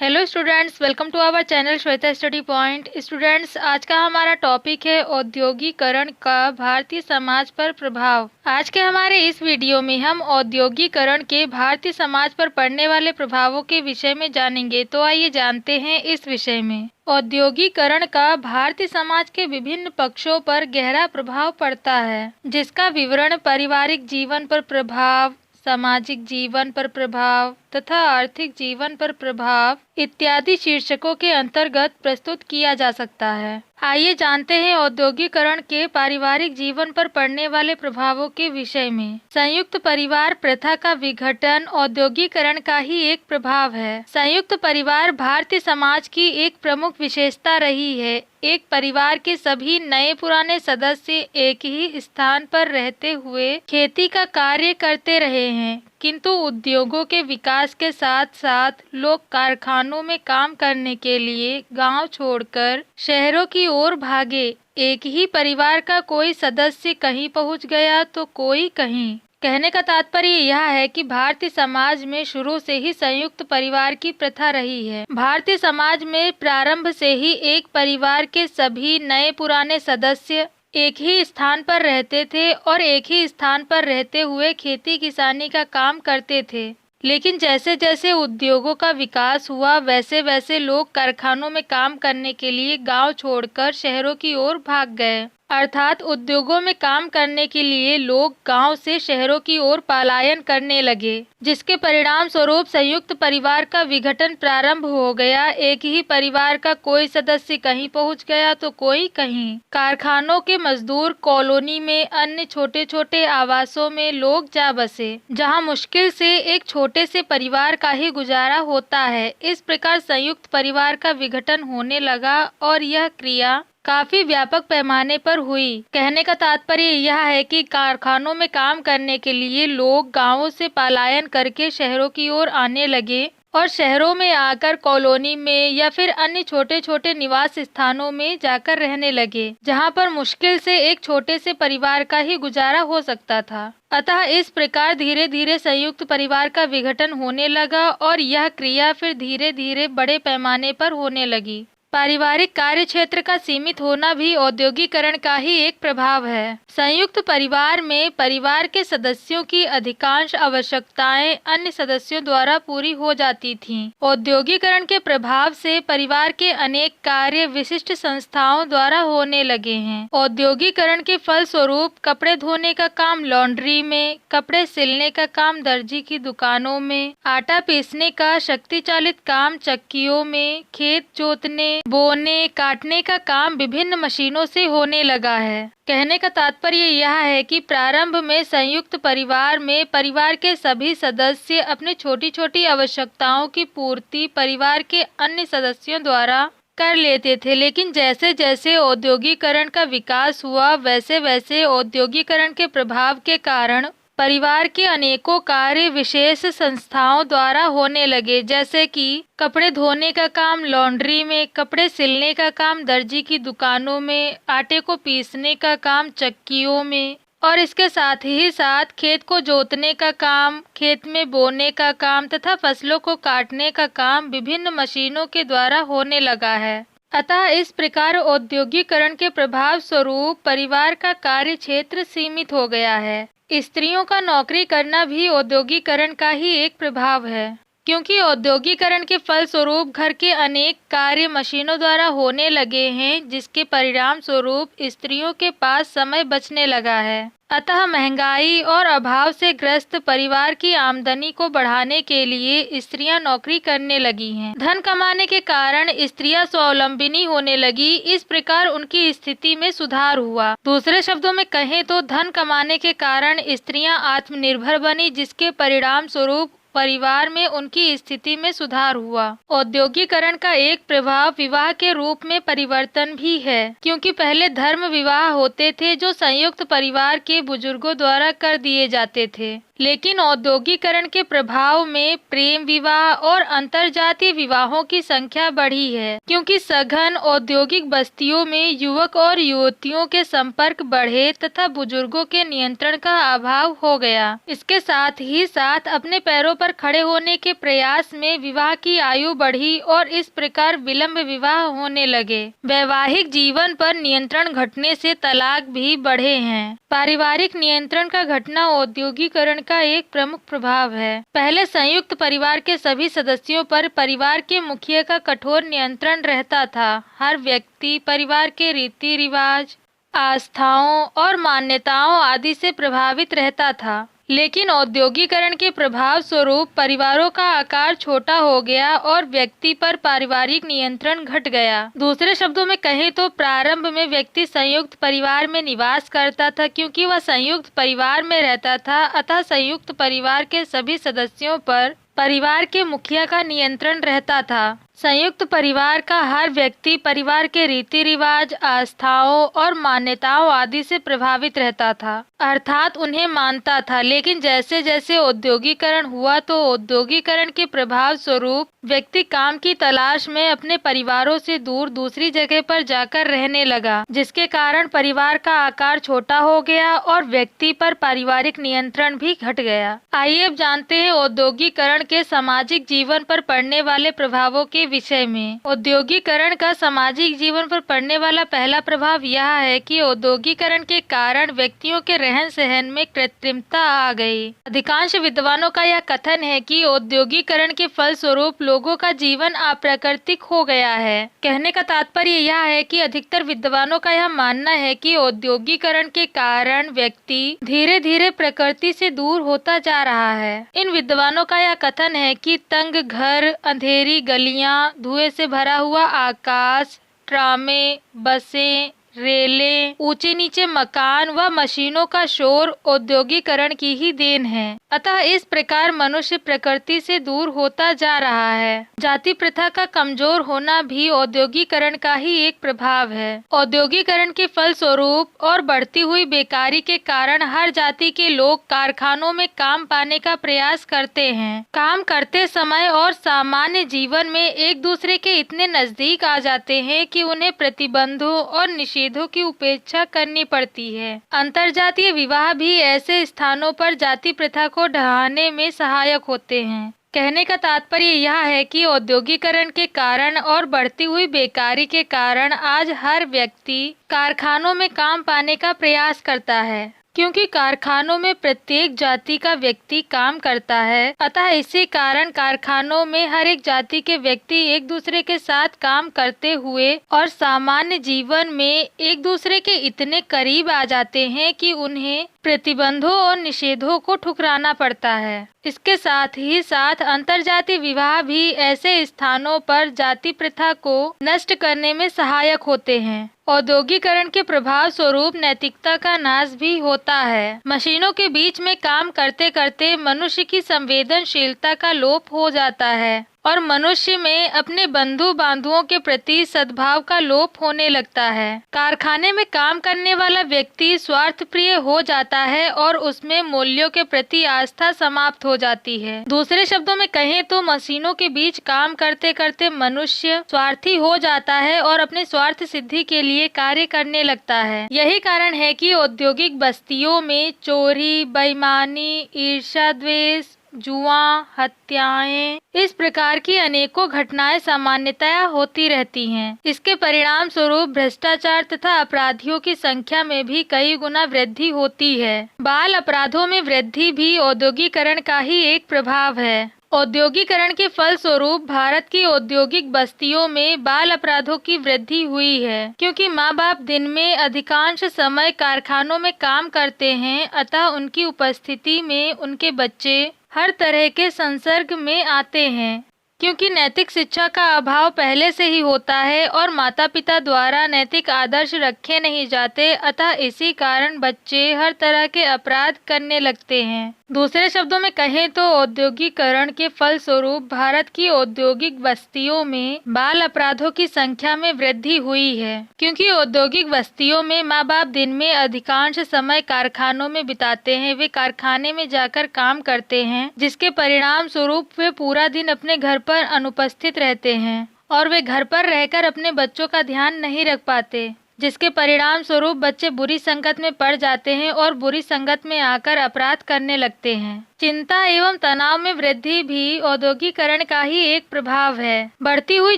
Hello students, welcome to our channel Shweta study point. Students, आज का हमारा टॉपिक है औद्योगिकरण का भारतीय समाज पर प्रभाव। आज के हमारे इस वीडियो में हम औद्योगिकरण के भारतीय समाज पर पड़ने वाले प्रभावों के विषय में जानेंगे। तो आइए जानते हैं इस विषय में। औद्योगिकरण का भारतीय समाज के विभिन्न पक्षों पर गहरा प्रभाव पड़ता है, जिसका विवरण पारिवारिक जीवन पर प्रभाव, सामाजिक जीवन पर प्रभाव तथा आर्थिक जीवन पर प्रभाव इत्यादि शीर्षकों के अंतर्गत प्रस्तुत किया जा सकता है। आइए जानते हैं औद्योगिकरण के पारिवारिक जीवन पर पड़ने वाले प्रभावों के विषय में। संयुक्त परिवार प्रथा का विघटन औद्योगिकरण का ही एक प्रभाव है। संयुक्त परिवार भारतीय समाज की एक प्रमुख विशेषता रही है। एक परिवार के सभी नए पुराने सदस्य एक ही स्थान पर रहते हुए खेती का कार्य करते रहे हैं, किंतु उद्योगों के विकास के साथ साथ लोग कारखानों में काम करने के लिए गांव छोड़कर शहरों की ओर भागे। एक ही परिवार का कोई सदस्य कहीं पहुंच गया तो कोई कहीं। कहने का तात्पर्य यह है कि भारतीय समाज में शुरू से ही संयुक्त परिवार की प्रथा रही है। भारतीय समाज में प्रारंभ से ही एक परिवार के सभी नए पुराने सदस्य एक ही स्थान पर रहते थे और एक ही स्थान पर रहते हुए खेती किसानी का काम करते थे। लेकिन जैसे जैसे उद्योगों का विकास हुआ, वैसे वैसे लोग कारखानों में काम करने के लिए गांव छोड़कर शहरों की ओर भाग गए। अर्थात उद्योगों में काम करने के लिए लोग गांव से शहरों की ओर पलायन करने लगे, जिसके परिणाम स्वरूप संयुक्त परिवार का विघटन प्रारंभ हो गया। एक ही परिवार का कोई सदस्य कहीं पहुंच गया तो कोई कहीं। कारखानों के मजदूर कॉलोनी में, अन्य छोटे छोटे आवासों में लोग जा बसे, जहां मुश्किल से एक छोटे से परिवार का ही गुजारा होता है। इस प्रकार संयुक्त परिवार का विघटन होने लगा और यह क्रिया काफी व्यापक पैमाने पर हुई। कहने का तात्पर्य यह है कि कारखानों में काम करने के लिए लोग गांवों से पलायन करके शहरों की ओर आने लगे और शहरों में आकर कॉलोनी में या फिर अन्य छोटे छोटे निवास स्थानों में जाकर रहने लगे, जहां पर मुश्किल से एक छोटे से परिवार का ही गुजारा हो सकता था। अतः इस प्रकार धीरे धीरे संयुक्त परिवार का विघटन होने लगा और यह क्रिया फिर धीरे धीरे बड़े पैमाने पर होने लगी। पारिवारिक कार्य क्षेत्र का सीमित होना भी औद्योगिकरण का ही एक प्रभाव है। संयुक्त परिवार में परिवार के सदस्यों की अधिकांश आवश्यकताएं अन्य सदस्यों द्वारा पूरी हो जाती थीं। औद्योगिकरण के प्रभाव से परिवार के अनेक कार्य विशिष्ट संस्थाओं द्वारा होने लगे हैं। औद्योगिकरण के फल स्वरूप कपड़े धोने का काम लॉन्ड्री में, कपड़े सिलने का काम दर्जी की दुकानों में, आटा पीसने का शक्ति चालित काम चक्कियों में, खेत जोतने, बोने काटने का काम विभिन्न मशीनों से होने लगा है। कहने का तात्पर्य यह है कि प्रारंभ में संयुक्त परिवार में परिवार के सभी सदस्य अपनी छोटी छोटी आवश्यकताओं की पूर्ति परिवार के अन्य सदस्यों द्वारा कर लेते थे, लेकिन जैसे जैसे औद्योगिकरण का विकास हुआ, वैसे वैसे औद्योगिकरण के प्रभाव के कारण परिवार के अनेकों कार्य विशेष संस्थाओं द्वारा होने लगे, जैसे कि कपड़े धोने का काम लॉन्ड्री में, कपड़े सिलने का काम दर्जी की दुकानों में, आटे को पीसने का काम चक्कियों में और इसके साथ ही साथ खेत को जोतने का काम, खेत में बोने का काम तथा फसलों को काटने का काम विभिन्न मशीनों के द्वारा होने लगा है। अतः इस प्रकार औद्योगिकरण के प्रभाव स्वरूप परिवार का कार्य क्षेत्र सीमित हो गया है। स्त्रियों का नौकरी करना भी औद्योगिकरण का ही एक प्रभाव है, क्योंकि औद्योगिकरण के फल स्वरूप घर के अनेक कार्य मशीनों द्वारा होने लगे हैं, जिसके परिणाम स्वरूप स्त्रियों के पास समय बचने लगा है। अतः महंगाई और अभाव से ग्रस्त परिवार की आमदनी को बढ़ाने के लिए स्त्रियां नौकरी करने लगी हैं। धन कमाने के कारण स्त्रियां स्वावलंबिनी होने लगी। इस प्रकार उनकी स्थिति में सुधार हुआ। दूसरे शब्दों में कहें तो धन कमाने के कारण स्त्रियां आत्मनिर्भर बनी, जिसके परिणाम स्वरूप परिवार में उनकी स्थिति में सुधार हुआ। औद्योगिकरण का एक प्रभाव विवाह के रूप में परिवर्तन भी है, क्योंकि पहले धर्म विवाह होते थे जो संयुक्त परिवार के बुजुर्गों द्वारा कर दिए जाते थे। लेकिन औद्योगिकरण के प्रभाव में प्रेम विवाह और अंतरजातीय विवाहों की संख्या बढ़ी है, क्योंकि सघन औद्योगिक बस्तियों में युवक और युवतियों के संपर्क बढ़े तथा बुजुर्गों के नियंत्रण का अभाव हो गया। इसके साथ ही साथ अपने पैरों पर खड़े होने के प्रयास में विवाह की आयु बढ़ी और इस प्रकार विलंब विवाह होने लगे। वैवाहिक जीवन पर नियंत्रण घटने से तलाक भी बढ़े हैं। पारिवारिक नियंत्रण का घटना औद्योगिकरण का एक प्रमुख प्रभाव है। पहले संयुक्त परिवार के सभी सदस्यों पर परिवार के मुखिया का कठोर नियंत्रण रहता था। हर व्यक्ति परिवार के रीति रिवाज, आस्थाओं और मान्यताओं आदि से प्रभावित रहता था। लेकिन औद्योगिकरण के प्रभाव स्वरूप परिवारों का आकार छोटा हो गया और व्यक्ति पर पारिवारिक नियंत्रण घट गया। दूसरे शब्दों में कहें तो प्रारंभ में व्यक्ति संयुक्त परिवार में निवास करता था, क्योंकि वह संयुक्त परिवार में रहता था, अतः संयुक्त परिवार के सभी सदस्यों पर परिवार के मुखिया का नियंत्रण रहता था। संयुक्त परिवार का हर व्यक्ति परिवार के रीति रिवाज, आस्थाओं और मान्यताओं आदि से प्रभावित रहता था, अर्थात उन्हें मानता था। लेकिन जैसे जैसे औद्योगिकरण हुआ तो औद्योगिकरण के प्रभाव स्वरूप व्यक्ति काम की तलाश में अपने परिवारों से दूर दूसरी जगह पर जाकर रहने लगा, जिसके कारण परिवार का आकार छोटा हो गया और व्यक्ति पर पारिवारिक नियंत्रण भी घट गया। आइए अब जानते हैं औद्योगिकरण के सामाजिक जीवन पर पड़ने वाले प्रभावों के विषय में। औद्योगिकरण का सामाजिक जीवन पर पड़ने वाला पहला प्रभाव यह है कि औद्योगिकरण के कारण व्यक्तियों के रहन सहन में कृत्रिमता आ गई। अधिकांश विद्वानों का यह कथन है कि औद्योगिकरण के फल स्वरूप लोगों का जीवन अप्राकृतिक हो गया है। कहने का तात्पर्य यह है कि अधिकतर विद्वानों का यह मानना है कि औद्योगिकरण के कारण व्यक्ति धीरे धीरे प्रकृति से दूर होता जा रहा है। इन विद्वानों का यह कथन है कि तंग घर, अंधेरी गलियां, धुएं से भरा हुआ आकाश, ट्रामे, बसें, रेलें, ऊंचे नीचे मकान व मशीनों का शोर औद्योगिकरण की ही देन है। अतः इस प्रकार मनुष्य प्रकृति से दूर होता जा रहा है। जाति प्रथा का कमजोर होना भी औद्योगिकरण का ही एक प्रभाव है। औद्योगिकरण के फल स्वरूप और बढ़ती हुई बेकारी के कारण हर जाति के लोग कारखानों में काम पाने का प्रयास करते हैं। काम करते समय और सामान्य जीवन में एक दूसरे के इतने नजदीक आ जाते हैं कि उन्हें प्रतिबंधों और निषेधों की उपेक्षा करनी पड़ती है। अंतरजातीय विवाह भी ऐसे स्थानों पर जाति प्रथा को ढहाने में सहायक होते हैं। कहने का तात्पर्य यह है कि औद्योगिकरण के कारण और बढ़ती हुई बेकारी के कारण आज हर व्यक्ति कारखानों में काम पाने का प्रयास करता है, क्योंकि कारखानों में प्रत्येक जाति का व्यक्ति काम करता है। अतः इसी कारण कारखानों में हर एक जाति के व्यक्ति एक दूसरे के साथ काम करते हुए और सामान्य जीवन में एक दूसरे के इतने करीब आ जाते हैं कि उन्हें प्रतिबंधों और निषेधों को ठुकराना पड़ता है। इसके साथ ही साथ अंतरजातीय विवाह भी ऐसे स्थानों पर जाति प्रथा को नष्ट करने में सहायक होते हैं। औद्योगिकरण के प्रभाव स्वरूप नैतिकता का नाश भी होता है। मशीनों के बीच में काम करते करते मनुष्य की संवेदनशीलता का लोप हो जाता है और मनुष्य में अपने बंधु बांधुओं के प्रति सद्भाव का लोप होने लगता है। कारखाने में काम करने वाला व्यक्ति स्वार्थ प्रिय हो जाता है और उसमें मूल्यों के प्रति आस्था समाप्त हो जाती है। दूसरे शब्दों में कहें तो मशीनों के बीच काम करते करते मनुष्य स्वार्थी हो जाता है और अपने स्वार्थ सिद्धि के लिए कार्य करने लगता है। यही कारण है कि औद्योगिक बस्तियों में चोरी, बेईमानी, ईर्ष्या, द्वेष, जुआ, हत्याएं, इस प्रकार की अनेकों घटनाएं सामान्यतया होती रहती हैं। इसके परिणाम स्वरूप भ्रष्टाचार तथा अपराधियों की संख्या में भी कई गुना वृद्धि होती है। बाल अपराधों में वृद्धि भी औद्योगिकरण का ही एक प्रभाव है। औद्योगिकरण के फल स्वरूप भारत की औद्योगिक बस्तियों में बाल अपराधों की वृद्धि हुई है, क्योंकि माँ बाप दिन में अधिकांश समय कारखानों में काम करते हैं, अतः उनकी उपस्थिति में उनके बच्चे हर तरह के संसर्ग में आते हैं। क्योंकि नैतिक शिक्षा का अभाव पहले से ही होता है और माता पिता द्वारा नैतिक आदर्श रखे नहीं जाते, अतः इसी कारण बच्चे हर तरह के अपराध करने लगते हैं। दूसरे शब्दों में कहें तो औद्योगिकरण के फलस्वरूप भारत की औद्योगिक बस्तियों में बाल अपराधों की संख्या में वृद्धि हुई है, क्योंकि औद्योगिक बस्तियों में माँ बाप दिन में अधिकांश समय कारखानों में बिताते हैं। वे कारखाने में जाकर काम करते हैं, जिसके परिणाम स्वरूप वे पूरा दिन अपने घर पर अनुपस्थित रहते हैं और वे घर पर रहकर अपने बच्चों का ध्यान नहीं रख पाते, जिसके परिणाम स्वरूप बच्चे बुरी संगत में पड़ जाते हैं और बुरी संगत में आकर अपराध करने लगते हैं। चिंता एवं तनाव में वृद्धि भी औद्योगिकरण का ही एक प्रभाव है। बढ़ती हुई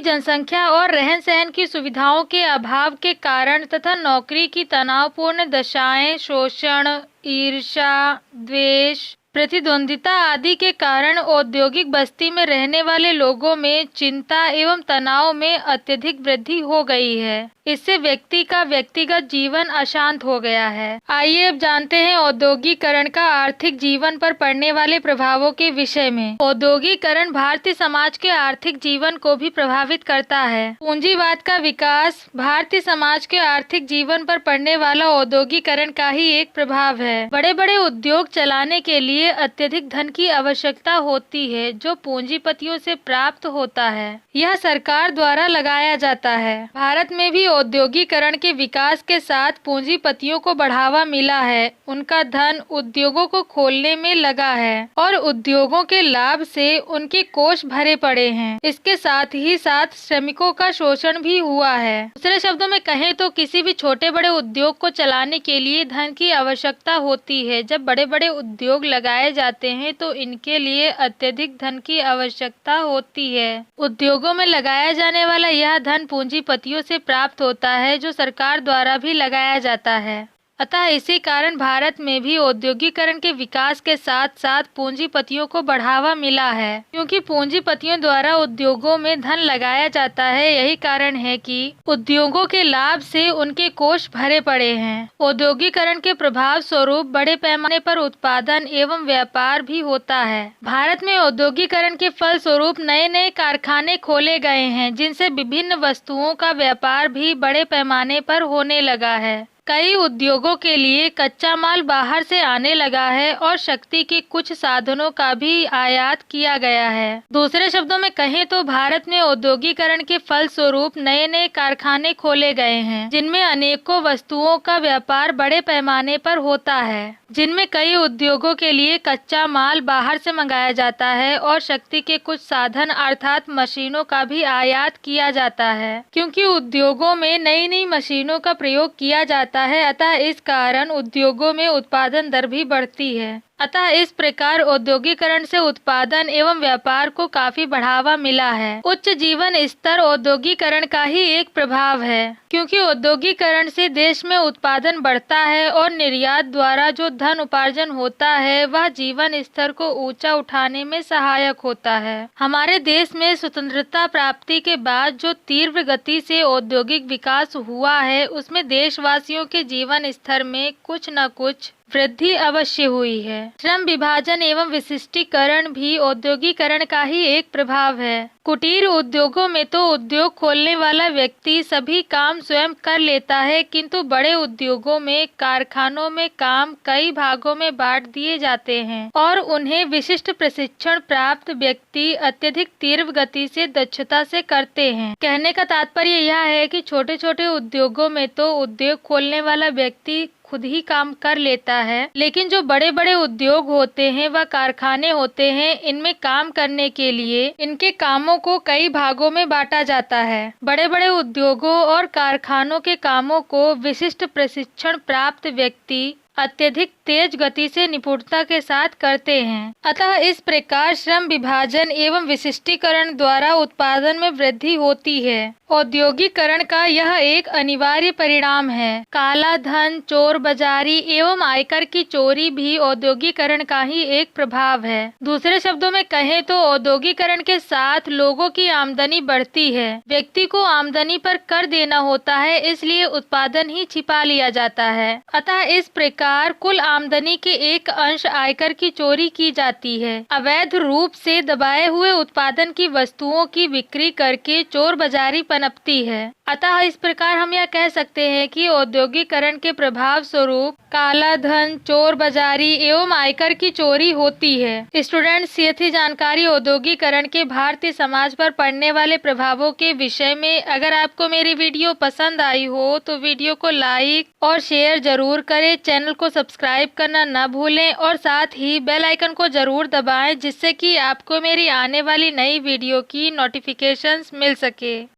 जनसंख्या और रहन सहन की सुविधाओं के अभाव के कारण तथा नौकरी की तनावपूर्ण दशाएं, शोषण, ईर्ष्या, द्वेष, प्रतिद्वंदिता आदि के कारण औद्योगिक बस्ती में रहने वाले लोगों में चिंता एवं तनाव में अत्यधिक वृद्धि हो गई है। इससे व्यक्ति का व्यक्तिगत जीवन अशांत हो गया है। आइए अब जानते हैं औद्योगिकरण का आर्थिक जीवन पर पड़ने वाले प्रभावों के विषय में। औद्योगिकरण भारतीय समाज के आर्थिक जीवन को भी प्रभावित करता है। पूंजीवाद का विकास भारतीय समाज के आर्थिक जीवन पर पड़ने वाला औद्योगिकरण का ही एक प्रभाव है। बड़े बड़े उद्योग चलाने के लिए अत्यधिक धन की आवश्यकता होती है, जो पूंजीपतियों से प्राप्त होता है। यह सरकार द्वारा लगाया जाता है। भारत में भी औद्योगिकरण के विकास के साथ पूंजीपतियों को बढ़ावा मिला है। उनका धन उद्योगों को खोलने में लगा है और उद्योगों के लाभ से उनके कोष भरे पड़े हैं। इसके साथ ही साथ श्रमिकों का शोषण भी हुआ है। दूसरे शब्दों में कहें तो किसी भी छोटे बड़े उद्योग को चलाने के लिए धन की आवश्यकता होती है। जब बड़े बड़े उद्योग लगाए जाते हैं तो इनके लिए अत्यधिक धन की आवश्यकता होती है। उद्योगों में लगाया जाने वाला यह धन पूंजीपतियों से प्राप्त होता है, जो सरकार द्वारा भी लगाया जाता है। अतः इसी कारण भारत में भी औद्योगिकरण के विकास के साथ साथ पूंजीपतियों को बढ़ावा मिला है, क्योंकि पूंजीपतियों द्वारा उद्योगों में धन लगाया जाता है। यही कारण है कि उद्योगों के लाभ से उनके कोष भरे पड़े हैं। औद्योगिकरण के प्रभाव स्वरूप बड़े पैमाने पर उत्पादन एवं व्यापार भी होता है। भारत में औद्योगिकरण के फल स्वरूप नए नए कारखाने खोले गए हैं, जिनसे विभिन्न वस्तुओं का व्यापार भी बड़े पैमाने पर होने लगा है। कई उद्योगों के लिए कच्चा माल बाहर से आने लगा है और शक्ति के कुछ साधनों का भी आयात किया गया है। दूसरे शब्दों में कहें तो भारत में औद्योगिकरण के फल स्वरूप नए नए कारखाने खोले गए हैं, जिनमें अनेकों वस्तुओं का व्यापार बड़े पैमाने पर होता है, जिनमें कई उद्योगों के लिए कच्चा माल बाहर से मंगाया जाता है और शक्ति के कुछ साधन अर्थात मशीनों का भी आयात किया जाता है, क्योंकि उद्योगों में नई नई मशीनों का प्रयोग किया जाता है। अतः इस कारण उद्योगों में उत्पादन दर भी बढ़ती है। अतः इस प्रकार औद्योगिकरण से उत्पादन एवं व्यापार को काफी बढ़ावा मिला है। उच्च जीवन स्तर औद्योगिकरण का ही एक प्रभाव है, क्योंकि औद्योगिकरण से देश में उत्पादन बढ़ता है और निर्यात द्वारा जो धन उपार्जन होता है वह जीवन स्तर को ऊंचा उठाने में सहायक होता है। हमारे देश में स्वतंत्रता प्राप्ति के बाद जो तीव्र गति से औद्योगिक विकास हुआ है, उसमें देशवासियों के जीवन स्तर में कुछ न कुछ वृद्धि अवश्य हुई है। श्रम विभाजन एवं विशिष्टीकरण भी औद्योगिकरण का ही एक प्रभाव है। कुटीर उद्योगों में तो उद्योग खोलने वाला व्यक्ति सभी काम स्वयं कर लेता है, किंतु बड़े उद्योगों में कारखानों में काम कई भागों में बांट दिए जाते हैं और उन्हें विशिष्ट प्रशिक्षण प्राप्त व्यक्ति अत्यधिक तीव्र गति से दक्षता से करते हैं। कहने का तात्पर्य यह है कि छोटे छोटे उद्योगों में तो उद्योग खोलने वाला व्यक्ति खुद ही काम कर लेता है, लेकिन जो बड़े बड़े उद्योग होते हैं व कारखाने होते हैं, इनमें काम करने के लिए इनके कामों को कई भागों में बांटा जाता है। बड़े बड़े उद्योगों और कारखानों के कामों को विशिष्ट प्रशिक्षण प्राप्त व्यक्ति अत्यधिक तेज गति से निपुणता के साथ करते हैं। अतः इस प्रकार श्रम विभाजन एवं विशिष्टीकरण द्वारा उत्पादन में वृद्धि होती है। औद्योगिकरण का यह एक अनिवार्य परिणाम है। काला धन, चोर बाजारी एवं आयकर की चोरी भी औद्योगिकरण का ही एक प्रभाव है। दूसरे शब्दों में कहें तो औद्योगिकरण के साथ लोगों की आमदनी बढ़ती है। व्यक्ति को आमदनी पर कर देना होता है, इसलिए उत्पादन ही छिपा लिया जाता है। अतः इस प्रकार कुल आमदनी के एक अंश आयकर की चोरी की जाती है। अवैध रूप से दबाए हुए उत्पादन की वस्तुओं की बिक्री करके चोर बाजारी पनपती है। अतः इस प्रकार हम यह कह सकते हैं कि औद्योगिकरण के प्रभाव स्वरूप काला धन, चोर बाजारी एवं आयकर की चोरी होती है। स्टूडेंट्स, ये थी जानकारी औद्योगिकरण के भारतीय समाज पर पड़ने वाले प्रभावों के विषय में। अगर आपको मेरी वीडियो पसंद आई हो तो वीडियो को लाइक और शेयर जरूर करें। चैनल को सब्सक्राइब करना न भूलें और साथ ही बेल आइकन को जरूर दबाएं, जिससे कि आपको मेरी आने वाली नई वीडियो की नोटिफिकेशंस मिल सके।